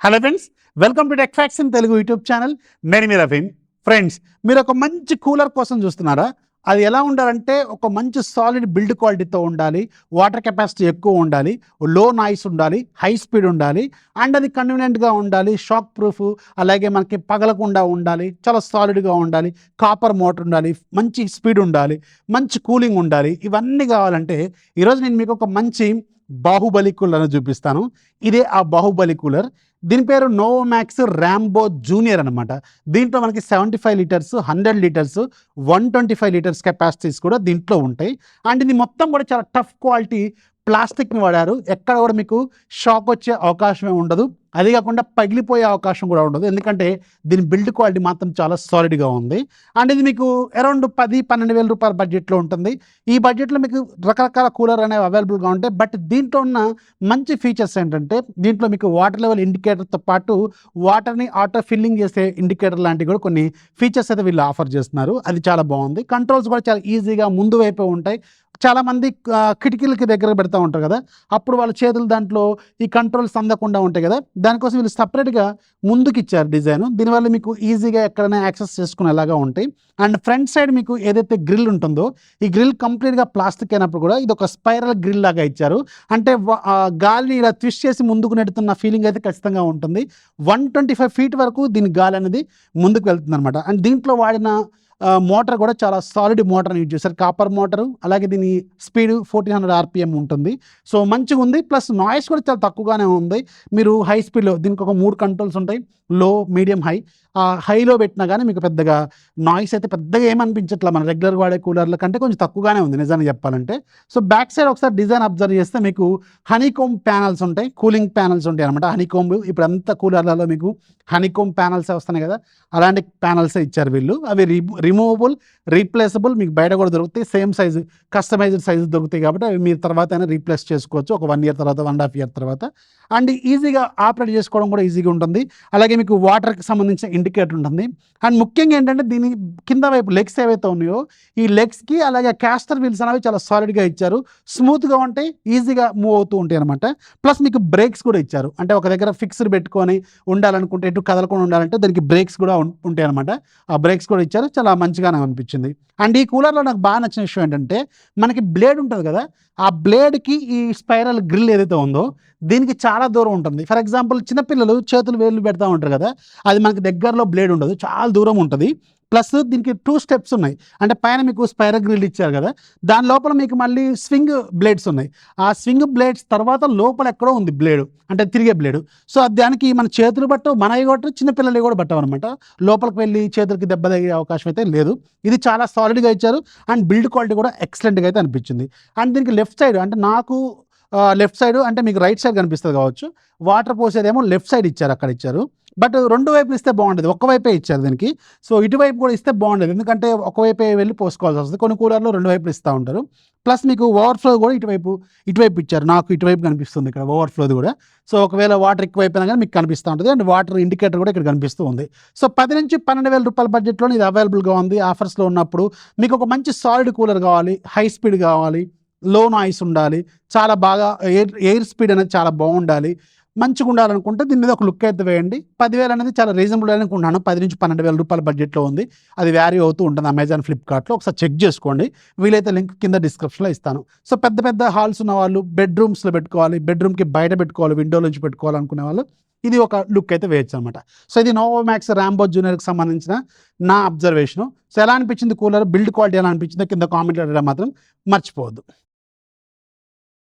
Hello friends, welcome to tech facts in Telugu YouTube channel. నేను మీ రఫీన్. Friends, మీరు ఒక మంచి కూలర్ కోసం చూస్తున్నారా? అది ఎలా ఉండాలంటే ఒక మంచి సాలిడ్ బిల్డ్ క్వాలిటీతో ఉండాలి, వాటర్ కెపాసిటీ ఎక్కువ ఉండాలి, లో నాయిస్ ఉండాలి, హై స్పీడ్ ఉండాలి, అండ్ అది కన్వీనియంట్గా ఉండాలి, షాక్ ప్రూఫ్, అలాగే మనకి పగలకుండా ఉండాలి, చాలా సాలిడ్గా ఉండాలి, కాపర్ మోటార్ ఉండాలి, మంచి స్పీడ్ ఉండాలి, మంచి కూలింగ్ ఉండాలి. ఇవన్నీ కావాలంటే ఈరోజు నేను మీకు ఒక మంచి బాహుబలి కూలర్ చూపిస్తాను. ఇదే ఆ బాహుబలి కూలర్. దీని పేరు నోవోమాక్స్ ర్యాంబో జూనియర్ అనమాట. దీంట్లో మనకి 75 లీటర్స్, 100 లీటర్స్, 125 లీటర్స్ కెపాసిటీస్ కూడా దీంట్లో ఉంటాయి. అండ్ ఇది మొత్తం కూడా చాలా టఫ్ క్వాలిటీ ప్లాస్టిక్ని వాడారు. ఎక్కడ కూడా మీకు షాక్ వచ్చే అవకాశమే ఉండదు, అది కాకుండా పగిలిపోయే అవకాశం కూడా ఉండదు, ఎందుకంటే దీని బిల్డ్ క్వాలిటీ మాత్రం చాలా సాలిడ్గా ఉంది. అండ్ ఇది మీకు అరౌండ్ 10-12 వేల రూపాయల బడ్జెట్లో ఉంటుంది. ఈ బడ్జెట్లో మీకు రకరకాల కూలర్ అనేవి అవైలబుల్గా ఉంటాయి. బట్ దీంట్లో ఉన్న మంచి ఫీచర్స్ ఏంటంటే దీంట్లో మీకు వాటర్ లెవెల్ ఇండికేటర్తో పాటు వాటర్ని ఆటో ఫిల్లింగ్ చేసే ఇండికేటర్ లాంటివి కూడా కొన్ని ఫీచర్స్ అయితే వీళ్ళు ఆఫర్ చేస్తున్నారు. అది చాలా బాగుంది. కంట్రోల్స్ కూడా చాలా ఈజీగా ముందు వైపు ఉంటాయి. చాలామంది కిటికీలకి దగ్గర పెడతా ఉంటారు కదా, అప్పుడు వాళ్ళ చేతులు దాంట్లో ఈ కంట్రోల్స్ అందకుండా ఉంటాయి కదా, దానికోసం వీళ్ళు సపరేట్గా ముందుకు ఇచ్చారు డిజైన్. దీనివల్ల మీకు ఈజీగా ఎక్కడైనా యాక్సెస్ చేసుకునేలాగా ఉంటాయి. అండ్ ఫ్రంట్ సైడ్ మీకు ఏదైతే గ్రిల్ ఉంటుందో ఈ గ్రిల్ కంప్లీట్గా ప్లాస్టిక్ అయినప్పుడు కూడా ఇది ఒక స్పైరల్ గ్రిల్ లాగా ఇచ్చారు. అంటే గాలిని ఇలా ట్విస్ట్ చేసి ముందుకు నెడుతున్న ఫీలింగ్ అయితే ఖచ్చితంగా ఉంటుంది. 125 ఫీట్ వరకు దీని గాలి అనేది ముందుకు వెళ్తుంది అనమాట. అండ్ దీంట్లో వాడిన మోటార్ కూడా చాలా సాలిడ్ మోటార్ యూజ్ చేశారు, కాపర్ మోటారు. అలాగే దీని స్పీడ్ 1400 RPM ఉంటుంది. సో మంచిగా ఉంది. ప్లస్ నాయిస్ కూడా చాలా తక్కువగానే ఉంది. మీరు హై స్పీడ్లో దీనికి ఒక 3 కంట్రోల్స్ ఉంటాయి, లో, మీడియం, హై. హైలో పెట్టినా కానీ మీకు పెద్దగా నాయిస్ అయితే పెద్దగా ఏమనిపించట్లా, మన రెగ్యులర్ వాడే కూలర్ల కంటే కొంచెం తక్కువగానే ఉంది నిజాన్ని చెప్పాలంటే. సో బ్యాక్ సైడ్ ఒకసారి డిజైన్ అబ్జర్వ్ చేస్తే మీకు హనీకోమ్ ప్యానల్స్ ఉంటాయి, కూలింగ్ ప్యానల్స్ ఉంటాయి అనమాట. హనీకోమ్ ఇప్పుడు అంతా కూలర్లలో మీకు హనీకోమ్ ప్యానల్సే వస్తున్నాయి కదా, అలాంటి ప్యానల్సే ఇచ్చారు వీళ్ళు. అవి రిమూవబుల్, రీప్లేసబుల్, మీకు బయట కూడా దొరుకుతాయి. సేమ్ సైజు, కస్టమైజ్డ్ సైజు దొరుకుతాయి కాబట్టి అవి మీరు తర్వాత అయినా రీప్లేస్ చేసుకోవచ్చు, ఒక 1 ఇయర్ తర్వాత, 1.5 ఇయర్ తర్వాత. అండ్ ఈజీగా ఆపరేట్ చేసుకోవడం కూడా ఈజీగా ఉంటుంది. అలాగే మీకు వాటర్కి సంబంధించిన ఇండికేటర్ ఉంటుంది. అండ్ ముఖ్యంగా ఏంటంటే దీని కింద వైపు లెగ్స్ ఏవైతే ఉన్నాయో ఈ లెగ్స్కి అలాగే క్యాస్టర్ వీల్స్ అనేవి చాలా సాలిడ్గా ఇచ్చారు, స్మూత్గా ఉంటాయి, ఈజీగా మూవ్ అవుతూ ఉంటాయి అనమాట. ప్లస్ మీకు బ్రేక్స్ కూడా ఇచ్చారు. అంటే ఒక దగ్గర ఫిక్స్డ్ పెట్టుకొని ఉండాలనుకుంటే, ఎటు కదలకుండా ఉండాలంటే దానికి బ్రేక్స్ కూడా ఉంటాయి అనమాట. ఆ బ్రేక్స్ కూడా ఇచ్చారు, చాలా మంచిగానే అనిపించింది. అండ్ ఈ కూలర్లో నాకు బాగా నచ్చిన విషయం ఏంటంటే మనకి బ్లేడ్ ఉంటుంది కదా, ఆ బ్లేడ్కి ఈ స్పైరల్ గ్రిల్ ఏదైతే ఉందో దీనికి చాలా దూరం ఉంటుంది. ఫర్ ఎగ్జాంపుల్ చిన్నపిల్లలు చేతులు వేళ్ళు పెడతా ఉంటారు కదా, అది మనకి దగ్గరలో బ్లేడ్ ఉండదు, చాలా దూరం ఉంటుంది. ప్లస్ దీనికి 2 స్టెప్స్ ఉన్నాయి. అంటే పైన మీకు స్పైరల్ గ్రిల్ ఇచ్చారు కదా, దాని లోపల మీకు మళ్ళీ స్వింగ్ బ్లేడ్స్ ఉన్నాయి. ఆ స్వింగ్ బ్లేడ్స్ తర్వాత లోపల ఎక్కడో ఉంది బ్లేడు, అంటే తిరిగే బ్లేడు. సో దానికి మన చేతులు బట్టవు, మనవి కొట్టు, చిన్నపిల్లలు కూడా పట్టవు అనమాట. లోపలికి వెళ్ళి చేతులకి దెబ్బ తగిలే అవకాశం అయితే లేదు. ఇది చాలా సాలిడ్గా ఇచ్చారు. అండ్ బిల్డ్ క్వాలిటీ కూడా ఎక్సలెంట్గా అయితే అనిపించింది. అండ్ దీనికి లెఫ్ట్ సైడ్, అంటే నాకు లెఫ్ట్ సైడ్ అంటే మీకు రైట్ సైడ్ కనిపిస్తుంది కావచ్చు, వాటర్ పోసేదేమో లెఫ్ట్ సైడ్ ఇచ్చారు, అక్కడ ఇచ్చారు. బట్ 2 వైపులు ఇస్తే బాగుండేది, ఒక్కవైపే ఇచ్చారు దీనికి. సో ఇటువైపు కూడా ఇస్తే బాగుండేది, ఎందుకంటే ఒకవైపే వెళ్ళి పోసుకోవాల్సి వస్తుంది. కొన్ని కూలర్లో 2 వైపులు ఇస్తూ ఉంటారు. ప్లస్ మీకు ఓవర్ఫ్లో కూడా ఇటువైపు ఇచ్చారు. నాకు ఇటువైపు కనిపిస్తుంది ఇక్కడ ఓవర్ఫ్లోది కూడా. సో ఒకవేళ వాటర్ ఎక్కువైపోయినా కానీ మీకు కనిపిస్తూ ఉంటుంది. అండ్ వాటర్ ఇండికేటర్ కూడా ఇక్కడ కనిపిస్తూ ఉంది. సో 10-12 వేల రూపాయల బడ్జెట్లో ఇది అవైలబుల్గా ఉంది. ఆఫర్స్లో ఉన్నప్పుడు మీకు ఒక మంచి సాలిడ్ కూలర్ కావాలి, హై స్పీడ్ కావాలి, లో నాయిస్ ఉండాలి, చాలా బాగా ఎయిర్ స్పీడ్ అనేది చాలా బాగుండాలి, మంచిగా ఉండాలనుకుంటే దీని మీద ఒక లుక్ అయితే వేయండి. 10,000 అనేది చాలా రీజనబుల్ అనుకుంటున్నాను. 10-12 వేల రూపాయల బడ్జెట్లో ఉంది. అది వ్యారీ అవుతూ ఉంటుంది అమెజాన్, ఫ్లిప్కార్ట్లో. ఒకసారి చెక్ చేసుకోండి. వీలైతే లింక్ కింద డిస్క్రిప్షన్లో ఇస్తాను. సో పెద్ద పెద్ద హాల్స్ ఉన్న వాళ్ళు, బెడ్రూమ్స్లో పెట్టుకోవాలి, బెడ్రూమ్కి బయట పెట్టుకోవాలి, విండో నుంచి పెట్టుకోవాలనుకునే వాళ్ళు ఇది ఒక లుక్ అయితే వేయచ్చు అనమాట. సో ఇది నోవోమాక్స్ ర్యాంబో జూనియర్కి సంబంధించిన నా అబ్జర్వేషను. సో ఎలా అనిపించింది కూలర్, బిల్డ్ క్వాలిటీ ఎలా అనిపించిందో కింద కామెంట్లో అడగడం మాత్రం మర్చిపోవద్దు.